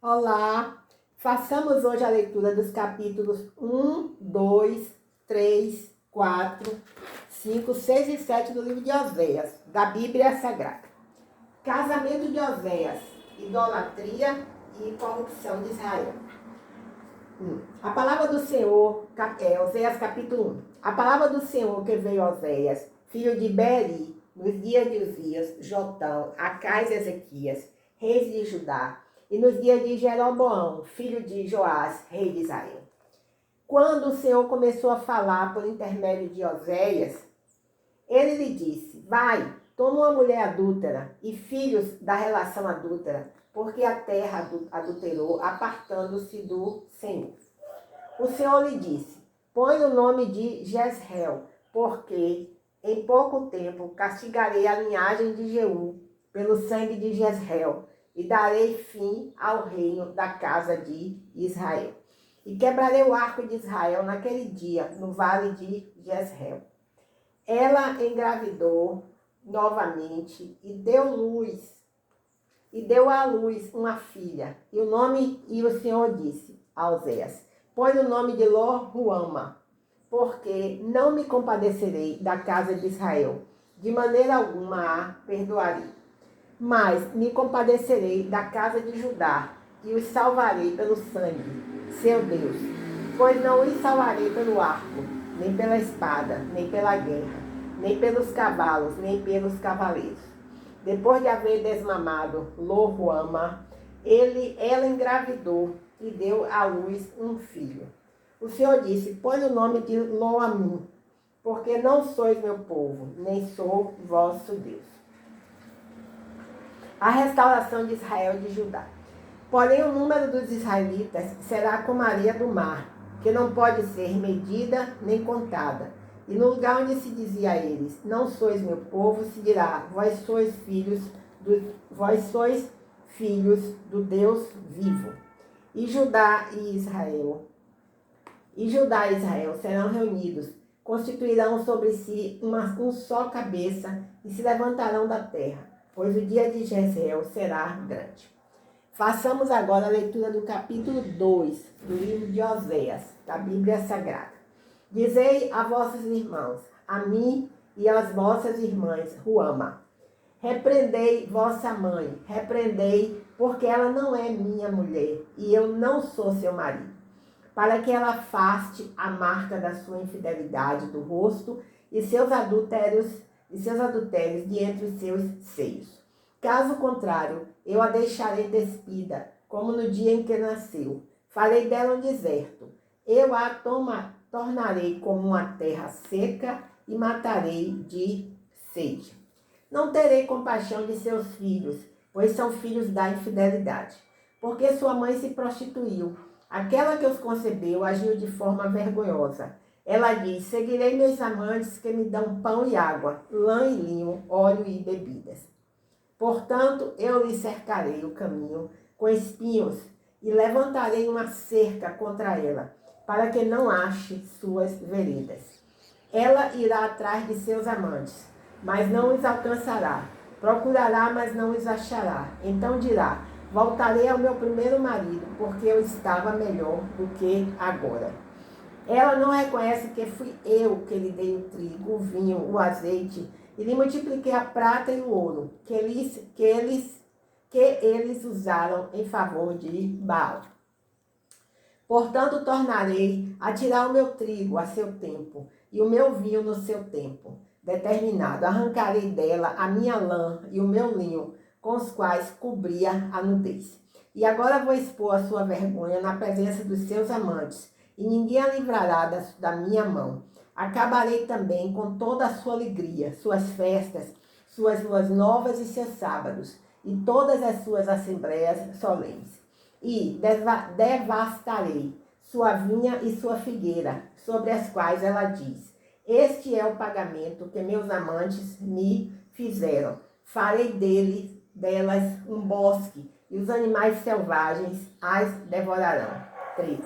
Olá! Façamos hoje a leitura dos capítulos 1, 2, 3, 4, 5, 6 e 7 do livro de Oséias, da Bíblia Sagrada. Casamento de Oséias, idolatria e corrupção de Israel. A palavra do Senhor, Oséias capítulo 1. A palavra do Senhor que veio a Oséias, filho de Beri, nos dias de Uzias, Jotão, Acais e Ezequias, reis de Judá, e nos dias de Jeroboão, filho de Joás, rei de Israel. Quando o Senhor começou a falar por intermédio de Oséias, ele lhe disse: vai, toma uma mulher adúltera e filhos da relação adúltera, porque a terra adulterou, apartando-se do Senhor. O Senhor lhe disse: põe o nome de Jezreel, porque em pouco tempo castigarei a linhagem de Jeú pelo sangue de Jezreel, e darei fim ao reino da casa de Israel. E quebrarei o arco de Israel naquele dia, no vale de Jezreel. Ela engravidou novamente e deu à luz uma filha. E o Senhor disse a Oséias: põe o nome de Lo-Ruama, porque não me compadecerei da casa de Israel, de maneira alguma a perdoarei. Mas me compadecerei da casa de Judá e os salvarei pelo sangue, seu Deus. Pois não os salvarei pelo arco, nem pela espada, nem pela guerra, nem pelos cavalos, nem pelos cavaleiros. Depois de haver desmamado Lo-Ruama, ela engravidou e deu à luz um filho. O Senhor disse: põe o nome de Lo-Ammi, porque não sois meu povo, nem sou vosso Deus. A restauração de Israel e de Judá. Porém, o número dos israelitas será como a areia do mar, que não pode ser medida nem contada. E no lugar onde se dizia a eles: não sois meu povo, se dirá: vós sois filhos do Deus vivo. E Judá e Israel serão reunidos, constituirão sobre si um só cabeça e se levantarão da terra, pois o dia de Jezreel será grande. Façamos agora a leitura do capítulo 2 do livro de Oséias, da Bíblia Sagrada. Dizei a vossos irmãos, a mim e às vossas irmãs, Ruama: repreendei vossa mãe, repreendei, porque ela não é minha mulher, e eu não sou seu marido, para que ela afaste a marca da sua infidelidade do rosto e seus adultérios de entre os seus seios. Caso contrário, eu a deixarei despida, como no dia em que nasceu. Farei dela um deserto. Eu a tornarei como uma terra seca e matarei de sede. Não terei compaixão de seus filhos, pois são filhos da infidelidade, porque sua mãe se prostituiu. Aquela que os concebeu agiu de forma vergonhosa. Ela diz: seguirei meus amantes que me dão pão e água, lã e linho, óleo e bebidas. Portanto, eu lhe cercarei o caminho com espinhos e levantarei uma cerca contra ela, para que não ache suas veredas. Ela irá atrás de seus amantes, mas não os alcançará. Procurará, mas não os achará. Então dirá: voltarei ao meu primeiro marido, porque eu estava melhor do que agora. Ela não reconhece que fui eu que lhe dei o trigo, o vinho, o azeite, e lhe multipliquei a prata e o ouro, que eles usaram em favor de Baal. Portanto, tornarei a tirar o meu trigo a seu tempo, e o meu vinho no seu tempo determinado. Arrancarei dela a minha lã e o meu linho, com os quais cobria a nudez. E agora vou expor a sua vergonha na presença dos seus amantes, e ninguém a livrará da minha mão. Acabarei também com toda a sua alegria, suas festas, suas luas novas e seus sábados, e todas as suas assembleias solenes. E devastarei sua vinha e sua figueira, sobre as quais ela diz: este é o pagamento que meus amantes me fizeram. Farei delas um bosque, e os animais selvagens as devorarão. 3.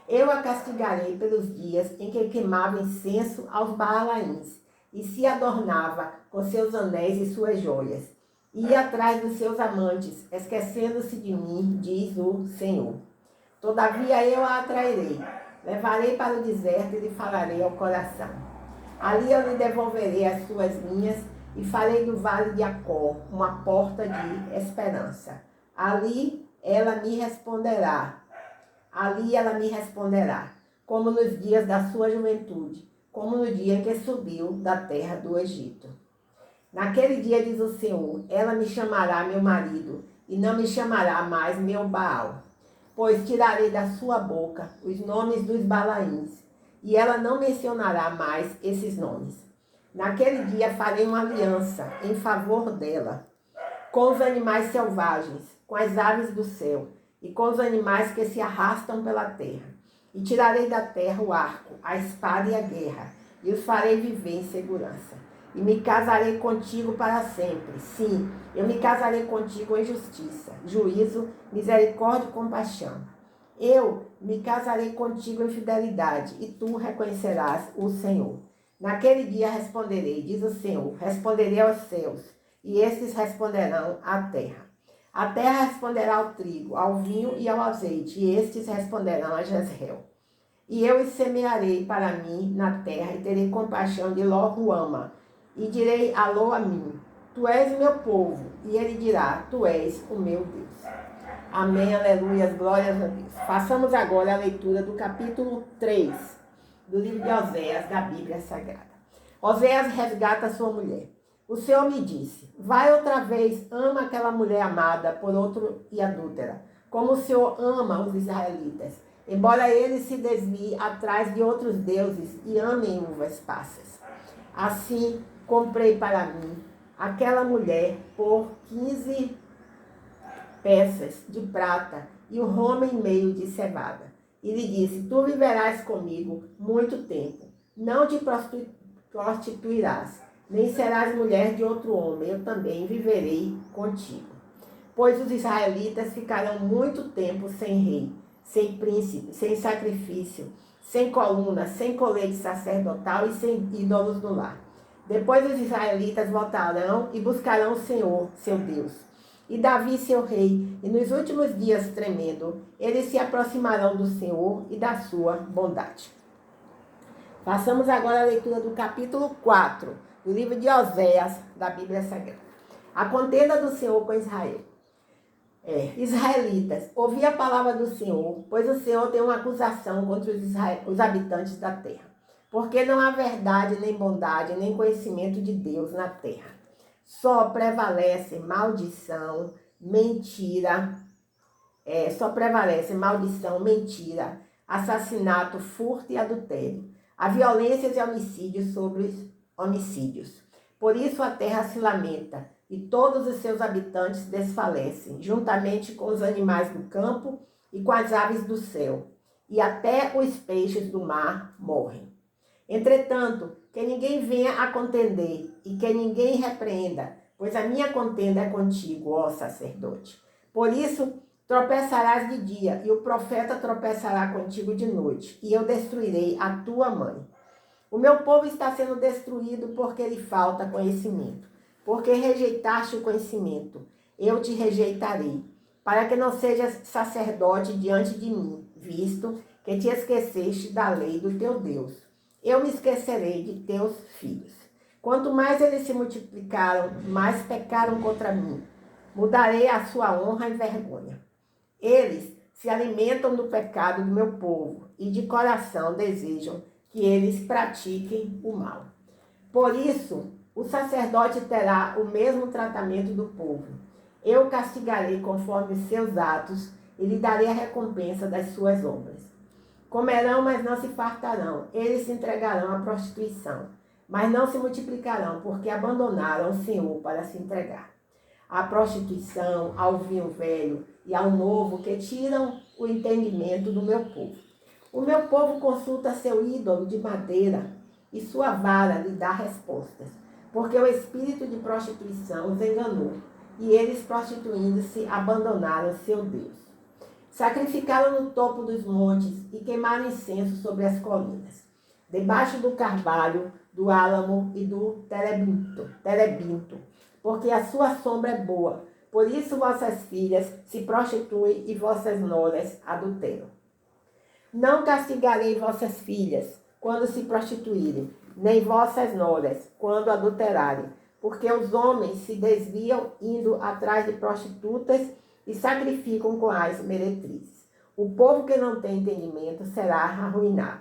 Eu a castigarei pelos dias em que queimava incenso aos Baalaíns, e se adornava com seus anéis e suas joias. ia atrás dos seus amantes, esquecendo-se de mim, diz o Senhor. Todavia eu a atrairei, levarei para o deserto e lhe falarei ao coração. Ali eu lhe devolverei as suas linhas e farei do vale de Acor uma porta de esperança. Ali ela me responderá, como nos dias da sua juventude, como no dia em que subiu da terra do Egito. Naquele dia, diz o Senhor, ela me chamará meu marido, e não me chamará mais meu Baal. Pois tirarei da sua boca os nomes dos Balaíns, e ela não mencionará mais esses nomes. Naquele dia farei uma aliança em favor dela, com os animais selvagens, com as aves do céu, e com os animais que se arrastam pela terra. E tirarei da terra o arco, a espada e a guerra, e os farei viver em segurança. E me casarei contigo para sempre. Sim, eu me casarei contigo em justiça, juízo, misericórdia e compaixão. Eu me casarei contigo em fidelidade, e tu reconhecerás o Senhor. Naquele dia responderei, diz o Senhor, responderei aos céus, e estes responderão à terra. A terra responderá ao trigo, ao vinho e ao azeite, e estes responderão a Jezreel. E eu os semearei para mim na terra, e terei compaixão de Lo-Ruama, e direi a Lo-Amim, tu és o meu povo, e ele dirá, tu és o meu Deus. Amém, aleluia, glórias a Deus. Façamos agora a leitura do capítulo 3 do livro de Oséias, da Bíblia Sagrada. Oséias resgata sua mulher. O Senhor me disse, vai outra vez, ama aquela mulher amada por outro e adúltera, como o Senhor ama os israelitas, embora eles se desviem atrás de outros deuses e amem uvas passas. Assim, comprei para mim aquela mulher por 15 peças de prata e um romo e meio de cevada. E lhe disse, tu viverás comigo muito tempo, não te prostituirás, nem serás mulher de outro homem, eu também viverei contigo. Pois os israelitas ficarão muito tempo sem rei, sem príncipe, sem sacrifício, sem coluna, sem colete sacerdotal e sem ídolos no lar. Depois os israelitas voltarão e buscarão o Senhor, seu Deus, e Davi, seu rei, e nos últimos dias tremendo, eles se aproximarão do Senhor e da sua bondade. Façamos agora a leitura do capítulo 4, do livro de Oséias, da Bíblia Sagrada. A contenda do Senhor com Israel. Israelitas, ouvi a palavra do Senhor, pois o Senhor tem uma acusação contra os habitantes da terra. Porque não há verdade, nem bondade, nem conhecimento de Deus na terra. Só prevalece maldição, mentira, assassinato, furto e adultério. Há violências e homicídios sobre os homicídios. Por isso a terra se lamenta, e todos os seus habitantes desfalecem, juntamente com os animais do campo e com as aves do céu, e até os peixes do mar morrem. Entretanto, que ninguém venha a contender, e que ninguém repreenda, pois a minha contenda é contigo, ó sacerdote. Por isso tropeçarás de dia, e o profeta tropeçará contigo de noite, e eu destruirei a tua mãe. O meu povo está sendo destruído porque lhe falta conhecimento. Porque rejeitaste o conhecimento, eu te rejeitarei, para que não sejas sacerdote diante de mim, visto que te esqueceste da lei do teu Deus. Eu me esquecerei de teus filhos. Quanto mais eles se multiplicaram, mais pecaram contra mim. Mudarei a sua honra em vergonha. Eles se alimentam do pecado do meu povo e de coração desejam que eles pratiquem o mal. Por isso, o sacerdote terá o mesmo tratamento do povo. Eu castigarei conforme seus atos e lhe darei a recompensa das suas obras. Comerão, mas não se fartarão. Eles se entregarão à prostituição, mas não se multiplicarão, porque abandonaram o Senhor para se entregar à prostituição, ao vinho velho e ao novo, que tiram o entendimento do meu povo. O meu povo consulta seu ídolo de madeira, e sua vara lhe dá respostas, porque o espírito de prostituição os enganou, e eles, prostituindo-se, abandonaram seu Deus. Sacrificaram no topo dos montes e queimaram incenso sobre as colinas, debaixo do carvalho, do álamo e do terebinto. porque a sua sombra é boa. Por isso vossas filhas se prostituem e vossas noras adulteram. Não castigarei vossas filhas quando se prostituírem, nem vossas noras quando adulterarem, porque os homens se desviam indo atrás de prostitutas e sacrificam com as meretrizes. O povo que não tem entendimento será arruinado.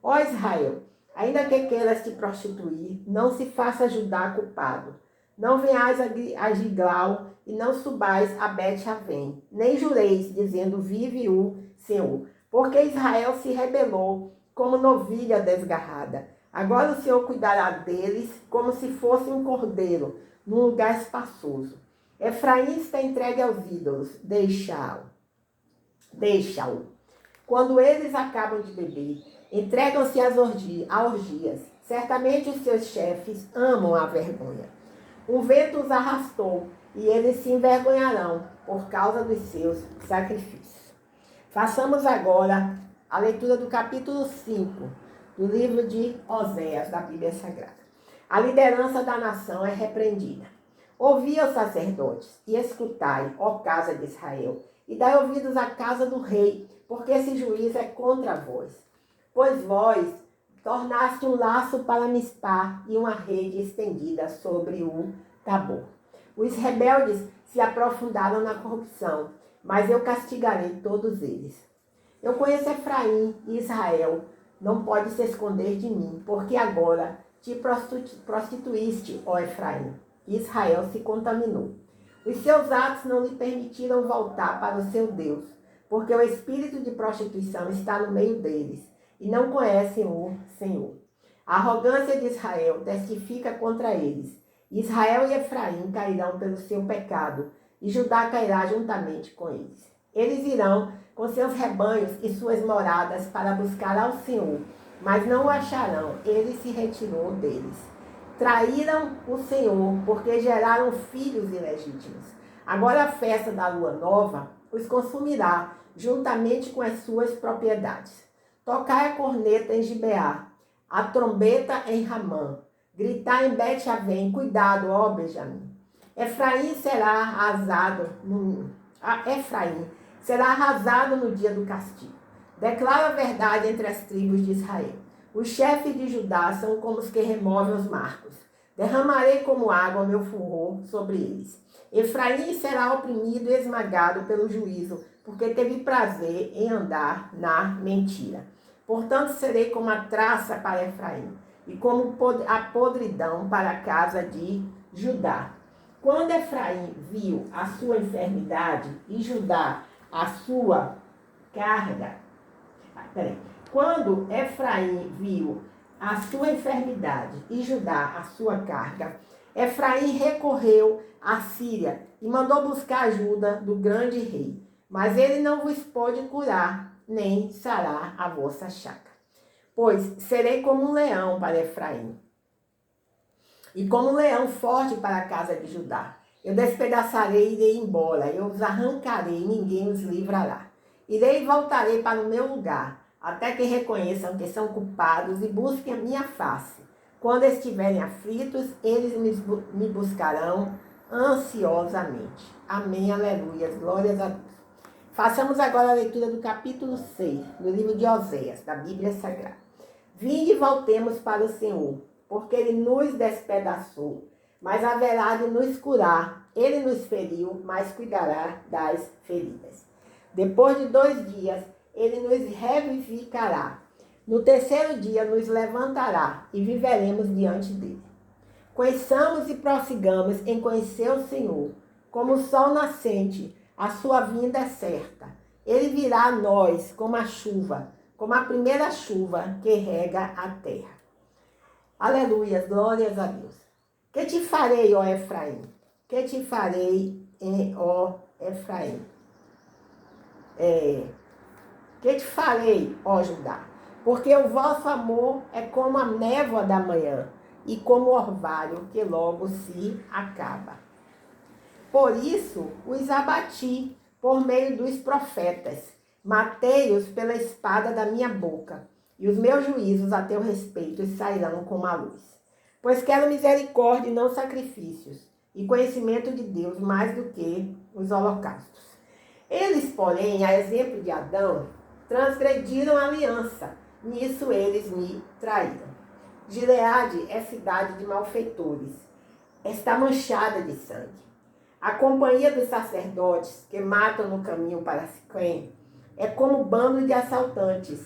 Ó Israel, ainda que queiras te prostituir, não se faça Judá culpado. Não venhais a Gilgal e não subais a Bet-Avém, nem jureis, dizendo, vive o Senhor. Porque Israel se rebelou como novilha desgarrada. Agora o Senhor cuidará deles como se fosse um cordeiro, num lugar espaçoso. Efraim está entregue aos ídolos, deixa-o. Quando eles acabam de beber, entregam-se a orgias. Certamente os seus chefes amam a vergonha. O vento os arrastou e eles se envergonharão por causa dos seus sacrifícios. Façamos agora a leitura do capítulo 5 do livro de Oséias, da Bíblia Sagrada. A liderança da nação é repreendida. Ouvi, os sacerdotes, e escutai, ó casa de Israel, e dai ouvidos à casa do rei, porque esse juízo é contra vós. Pois vós tornaste um laço para Mispá e uma rede estendida sobre o Tabor. Os rebeldes se aprofundaram na corrupção, mas eu castigarei todos eles. Eu conheço Efraim e Israel, não pode se esconder de mim, porque agora te prostituíste, ó Efraim. E Israel se contaminou. Os seus atos não lhe permitiram voltar para o seu Deus, porque o espírito de prostituição está no meio deles, e não conhecem o Senhor. A arrogância de Israel testifica contra eles. Israel e Efraim cairão pelo seu pecado, e Judá cairá juntamente com eles. Eles irão com seus rebanhos e suas moradas para buscar ao Senhor, mas não o acharão, ele se retirou deles. Traíram o Senhor, porque geraram filhos ilegítimos. Agora a festa da lua nova os consumirá, juntamente com as suas propriedades. Tocai a corneta em Gibeá, a trombeta em Ramã, gritar em Bet-Avém, cuidado, ó Benjamim. Efraim será arrasado no dia do castigo. Declara a verdade entre as tribos de Israel. Os chefes de Judá são como os que removem os marcos. Derramarei como água meu furor sobre eles. Efraim será oprimido e esmagado pelo juízo, porque teve prazer em andar na mentira. Portanto, serei como a traça para Efraim, e como a podridão para a casa de Judá. Quando Efraim viu a sua enfermidade e Judá a sua carga... Quando Efraim viu a sua enfermidade e Judá a sua carga, Efraim recorreu à Síria e mandou buscar ajuda do grande rei. Mas ele não vos pôde curar, nem sarar a vossa chaga. Pois serei como um leão para Efraim, e como um leão forte para a casa de Judá. Eu despedaçarei e irei embora, eu os arrancarei e ninguém os livrará. Irei e voltarei para o meu lugar, até que reconheçam que são culpados e busquem a minha face. Quando estiverem aflitos, eles me buscarão ansiosamente. Amém, aleluia, glórias a Deus. Façamos agora a leitura do capítulo 6, do livro de Oséias, da Bíblia Sagrada. Vinde e voltemos para o Senhor, porque Ele nos despedaçou, mas haverá de nos curar. Ele nos feriu, mas cuidará das feridas. Depois de 2 dias, Ele nos revivificará. No 3º dia, nos levantará e viveremos diante dEle. Conheçamos e prossigamos em conhecer o Senhor. Como o sol nascente, a sua vinda é certa. Ele virá a nós como a chuva, como a primeira chuva que rega a terra. Aleluia, glórias a Deus. Que te farei, ó Efraim? Que te farei, ó Efraim? Que te farei, ó Judá? Porque o vosso amor é como a névoa da manhã e como o orvalho que logo se acaba. Por isso os abati por meio dos profetas, matei-os pela espada da minha boca, e os meus juízos a teu respeito sairão como a luz. Pois quero misericórdia e não sacrifícios, e conhecimento de Deus mais do que os holocaustos. Eles, porém, a exemplo de Adão, transgrediram a aliança. Nisso eles me traíram. Gileade é cidade de malfeitores. Está manchada de sangue. A companhia dos sacerdotes que matam no caminho para Siquém é como bando de assaltantes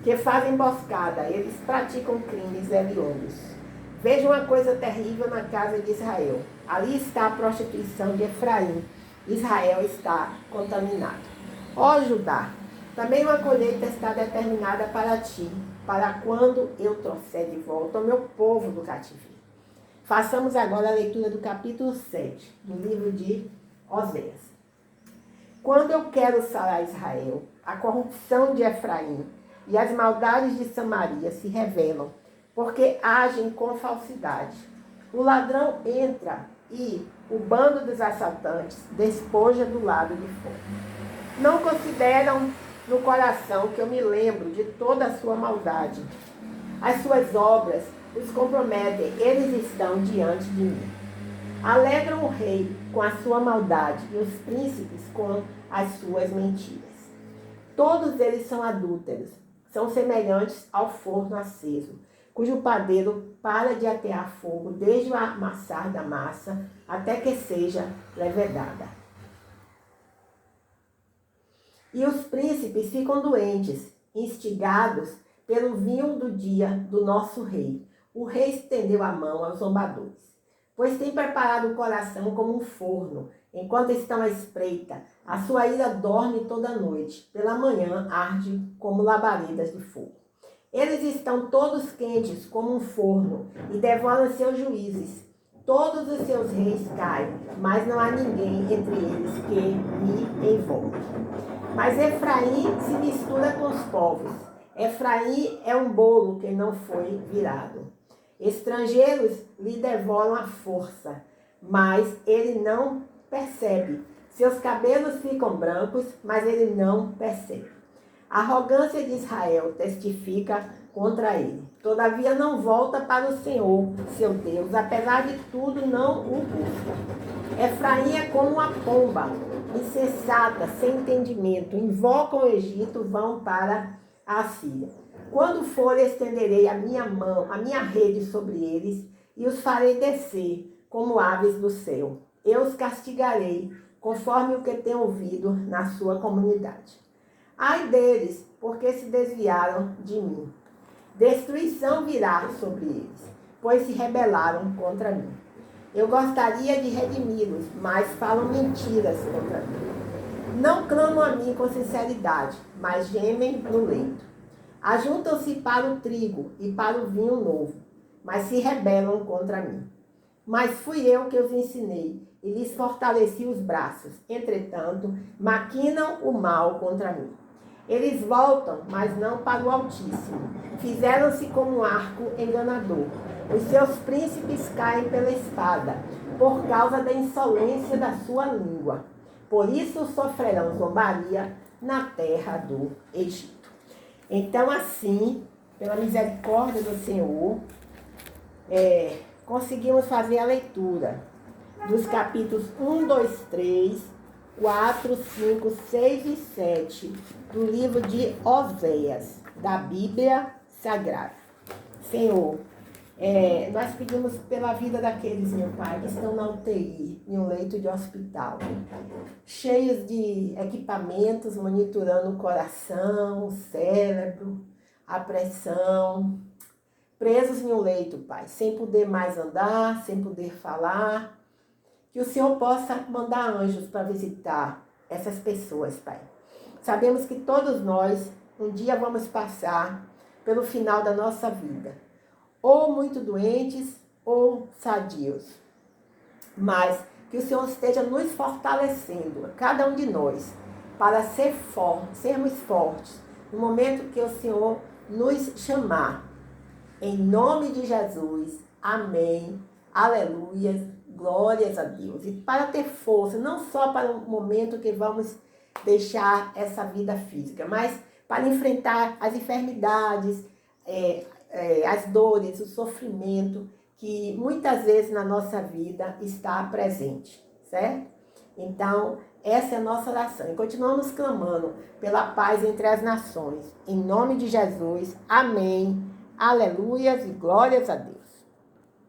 que fazem emboscada. Eles praticam crimes hediondos. Veja uma coisa terrível na casa de Israel. Ali está a prostituição de Efraim. Israel está contaminado. Ó Judá, também uma colheita está determinada para ti, para quando eu trouxer de volta o meu povo do cativeiro. Façamos agora a leitura do capítulo 7, do livro de Oséias. Quando eu quero sarar Israel, a corrupção de Efraim e as maldades de Samaria se revelam, porque agem com falsidade. O ladrão entra e o bando dos assaltantes despoja do lado de fora. Não consideram no coração que eu me lembro de toda a sua maldade. As suas obras os comprometem, eles estão diante de mim. Alegram o rei com a sua maldade e os príncipes com as suas mentiras. Todos eles são adúlteros, são semelhantes ao forno aceso, cujo padeiro para de atear fogo desde o amassar da massa até que seja levedada. E os príncipes ficam doentes, instigados pelo vinho do dia do nosso rei. O rei estendeu a mão aos zombadores, pois tem preparado o coração como um forno, enquanto estão à espreita. A sua ira dorme toda noite, pela manhã arde como labaredas de fogo. Eles estão todos quentes como um forno e devoram seus juízes. Todos os seus reis caem, mas não há ninguém entre eles que me envolve. Mas Efraim se mistura com os povos. Efraim é um bolo que não foi virado. Estrangeiros lhe devoram a força, mas ele não percebe. Seus cabelos ficam brancos, mas ele não percebe. A arrogância de Israel testifica contra ele. Todavia não volta para o Senhor, seu Deus, apesar de tudo não o busca. Efraim é como uma pomba, insensata, sem entendimento. Invocam o Egito, vão para a Assíria. Quando for, estenderei a minha mão, a minha rede sobre eles e os farei descer como aves do céu. Eu os castigarei, conforme o que tenho ouvido na sua comunidade. Ai deles, porque se desviaram de mim. Destruição virá sobre eles, pois se rebelaram contra mim. Eu gostaria de redimi-los, mas falam mentiras contra mim. Não clamam a mim com sinceridade, mas gemem no leito. Ajuntam-se para o trigo e para o vinho novo, mas se rebelam contra mim. Mas fui eu que os ensinei e lhes fortaleci os braços. Entretanto, maquinam o mal contra mim. Eles voltam, mas não para o Altíssimo. Fizeram-se como um arco enganador. Os seus príncipes caem pela espada, por causa da insolência da sua língua. Por isso sofrerão zombaria na terra do Egito. Então, assim, pela misericórdia do Senhor, conseguimos fazer a leitura dos capítulos 1, 2, 3, 4, 5, 6 e 7 do livro de Oséias, da Bíblia Sagrada. Senhor, nós pedimos pela vida daqueles, meu Pai, que estão na UTI, em um leito de hospital, cheios de equipamentos, monitorando o coração, o cérebro, a pressão, presos em um leito, Pai, sem poder mais andar, sem poder falar. Que o Senhor possa mandar anjos para visitar essas pessoas, Pai. Sabemos que todos nós, um dia vamos passar pelo final da nossa vida. Ou muito doentes, ou sadios. Mas que o Senhor esteja nos fortalecendo, cada um de nós, para sermos fortes, no momento que o Senhor nos chamar. Em nome de Jesus. Amém. Aleluia. Glórias a Deus. E para ter força, não só para o momento que vamos deixar essa vida física, mas para enfrentar as enfermidades, as dores, o sofrimento que muitas vezes na nossa vida está presente, certo? Então, essa é a nossa oração. E continuamos clamando pela paz entre as nações. Em nome de Jesus. Amém. Aleluias e glórias a Deus.